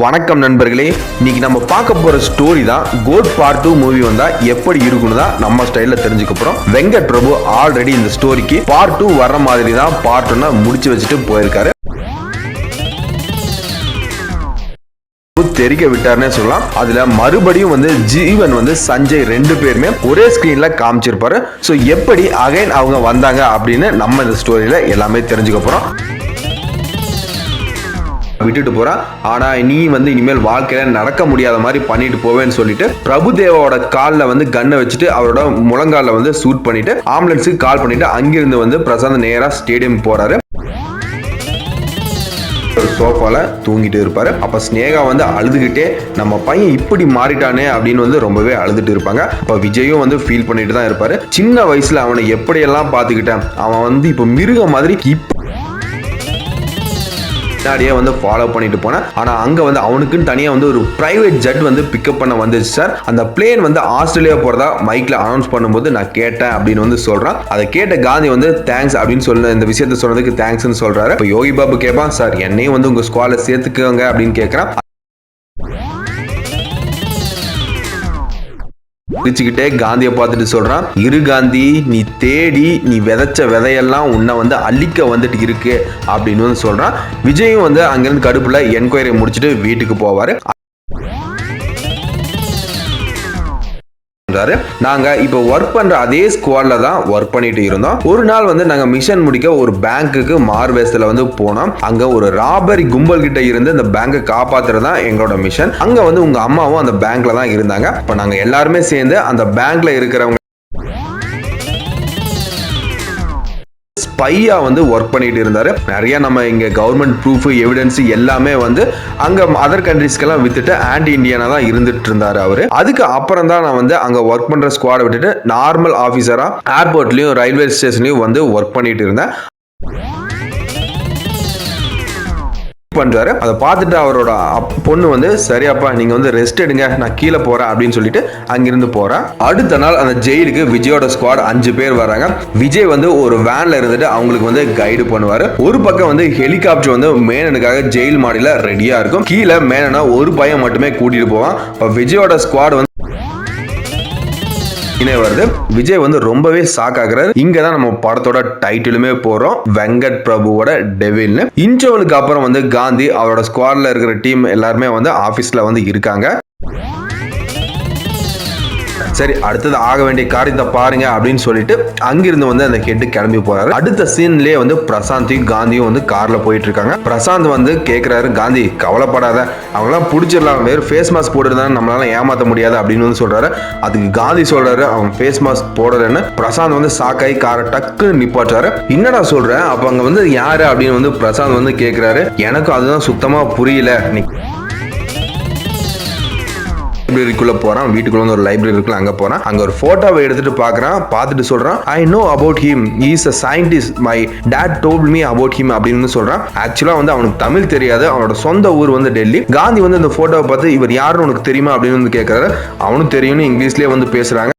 வணக்கம் நண்பர்களே, இன்னைக்கு நம்ம பார்க்க போற ஸ்டோரி தான் கோட் பார்ட் 2 மூவி வந்தா எப்படி இருக்குன்னு தான் நம்ம ஸ்டைல்ல தெரிஞ்சுக்க போறோம். வெங்கட் பிரபு ஆல்ரெடி இந்த ஸ்டோரிக்கு பார்ட் 2 வர்ற மாதிரி தான் பார்ட் 1 முடிச்சு வச்சுட்டு போயிருக்காரு. தெரிக்க விட்டாருன்னு சொல்லலாம். அதுல மறுபடியும் ஜீவன் சஞ்சய் ரெண்டு பேருமே ஒரே ஸ்கிரீன்ல காமிச்சிருப்பாரு. சோ எப்படி அகைன் அவங்க வந்தாங்க அப்படின்னு நம்ம இந்த ஸ்டோரியில எல்லாமே தெரிஞ்சுக்க போறோம். விட்டுட்டு போறான். ஆனா நீ இனிமேல் வாழ்க்கையில நடக்க முடியாத மாதிரி பண்ணிட்டு போவேன்னு சொல்லிட்டு பிரபுதேவாவோட கால்ல கன்னை வச்சுட்டு அவரோட முழங்கால சூட் பண்ணிட்டு ஆம்புலன்ஸுக்கு கால் பண்ணிட்டு அங்கிருந்து பிரசாந்த் நேரா ஸ்டேடியம் போறாரு. சோஃபால தூங்கிட்டு இருப்பாரு. அப்ப ஸ்னேகா அழுதுகிட்டே நம்ம பையன் இப்படி மாறிட்டானே அப்படின்னு ரொம்பவே அழுதுட்டு இருப்பாங்க. அப்ப விஜயும் ஃபீல் பண்ணிட்டு தான் இருப்பாரு. சின்ன வயசுல அவனை எப்படியெல்லாம் பாத்துக்கிட்டேன், அவன் இப்ப மிருக மாதிரி முன்னாடியே ஃபாலோ பண்ணிட்டு போனேன். ஆனா அங்க அவனுக்குன்னு தனியா ஒரு பிரைவேட் ஜெட் பிக்கப் பண்ண வந்துச்சு சார். அந்த பிளேன் ஆஸ்திரேலியா போறதா மைக்ல அனௌன்ஸ் பண்ணும்போது நான் கேட்டேன் அப்படின்னு சொல்றான். அதை கேட்ட காந்தி தேங்க்ஸ் அப்படின்னு சொல்ல இந்த விஷயத்த சொன்னதுக்கு தேங்க்ஸ்னு சொல்றாரு. இப்போ யோகி பாபு கேட்பான், சார் என்னையும் உங்க ஸ்குவாட்ல சேர்த்துக்கோங்க அப்படின்னு கேட்கறான். சிரிச்சுக்கிட்டே காந்தியை பார்த்துட்டு சொல்றான், இரு காந்தி, நீ தேடி நீ விதைச்ச விதையெல்லாம் உன்னை அழிக்க இருக்கு அப்படின்னு சொல்றான். விஜயும் அங்கிருந்து கடுப்புல என்கொயரி முடிச்சுட்டு வீட்டுக்கு போவாரு. நாங்க இப்ப ஒர்க் பண்ற அதே ஸ்குவாட்ல தான் ஒர்க் பண்ணிட்டு இருந்தோம். ஒரு நாள் நாங்க மிஷன் முடிக்க ஒரு பேங்க்குக்கு மார்வேஸ்ல போனோம். அங்க ஒரு ராபரி கும்பல் கிட்ட இருந்து இந்த பேங்கை காப்பாத்துறதா எங்களோட மிஷன். அங்க உங்க அம்மாவும் அந்த பேங்க்ல தான் இருந்தாங்க. இப்ப நாங்க எல்லாருமே சேர்ந்து அந்த பேங்க்ல இருக்கிறவங்க ஸ்பையா ஒர்க் பண்ணிட்டு இருந்தாரு. நிறைய நம்ம இங்க கவர்மெண்ட் ப்ரூஃப் எவிடன்ஸ் எல்லாமே அங்க அதர் கண்ட்ரீஸ்க்கெல்லாம் வித்துட்டு ஆன்டி இண்டியனா தான் இருந்துட்டு இருந்தாரு அவரு. அதுக்கு அப்புறம் தான் நான் அங்க ஒர்க் பண்ற ஸ்குவாட விட்டுட்டு நார்மல் ஆபீசரா ஏர்போர்ட்லயும் ரயில்வே ஸ்டேஷன்லயும் ஒர்க் பண்ணிட்டு இருந்தேன். பண்றாரு. அதை பார்த்துட்டு அவரோட பொண்ணு சரியாப்பா நீங்க ரெஸ்ட் எடுங்க, நான் கீழே போறேன் அப்படின்னு சொல்லிட்டு அங்கிருந்து போறேன். அடுத்த நாள் அந்த ஜெயிலுக்கு விஜயோட ஸ்குவாட் 5 பேர் வராங்க. விஜய் ஒரு வேன்ல இருந்துட்டு அவங்களுக்கு கைடு பண்ணுவாரு. ஒரு பக்கம் ஹெலிகாப்டர் மேனனுக்காக ஜெயில் மாடியில ரெடியா இருக்கும். கீழே மேனனா ஒரு பையன் மட்டுமே கூட்டிட்டு போவான். விஜயோட ஸ்குவாட் வருது. விஜய் ரொம்பவே ஷாக் ஆகுறாரு. இங்க தான் நம்ம படத்தோட டைட்டிலுமே போறோம், வெங்கட் பிரபுவோட டெவில்னு. இன்டர்வலுக்கு அப்புறம் காந்தி அவரோட ஸ்குவாட்ல இருக்கிற டீம் எல்லாருமே ஆபீஸ்ல இருக்காங்க. சரி, அடுத்தது ஆக வேண்டிய காரியத்தை பாருங்க அப்படின்னு சொல்லிட்டு அங்கிருந்து அந்த ஹெட் கிளம்பி போறாரு. அடுத்த சீன்லயே பிரசாந்தையும் காந்தியும் கார்ல போயிட்டு இருக்காங்க. பிரசாந்த் கேக்குறாரு, காந்தி கவலைப்படாத, அவங்களாம் பிடிச்சிடலாம், வெறும் ஃபேஸ் மாஸ்க் போட்டுருந்தாங்க, நம்மளால ஏமாத்த முடியாது அப்படின்னு சொல்றாரு. அதுக்கு காந்தி சொல்றாரு, அவன் ஃபேஸ் மாஸ்க் போடலன்னு. பிரசாந்த் சாக்காய் காரை டக்குன்னு நிப்பாட்டுறாரு. என்னடா சொல்ற, அப்ப அங்க யாரு அப்படின்னு பிரசாந்த் கேக்குறாரு. எனக்கும் அதுதான் சுத்தமா புரியல. லைப்ரரிக்குள்ள போறான். வீட்டுக்குள்ள ஒரு லைப்ரரி இருக்குல்ல, அங்க போறான். அங்க ஒரு போட்டோவை எடுத்துட்டு பாக்குறான். பார்த்துட்டு சொல்றான், I know about him, he is a scientist, my dad told me about him அப்படின்னு சொல்றான். ஆக்சுவலா அவனுக்கு தமிழ் தெரியாது. அவனோட சொந்த ஊர் டெல்லி. காந்தி இந்த போட்டோவை பார்த்து இவர் யாருன்னு உனக்கு தெரியுமா அப்படின்னு கேட்கறாரு. அவனுக்கு தெரியும்னு இங்கிலீஷ்லயே பேசுறாங்க.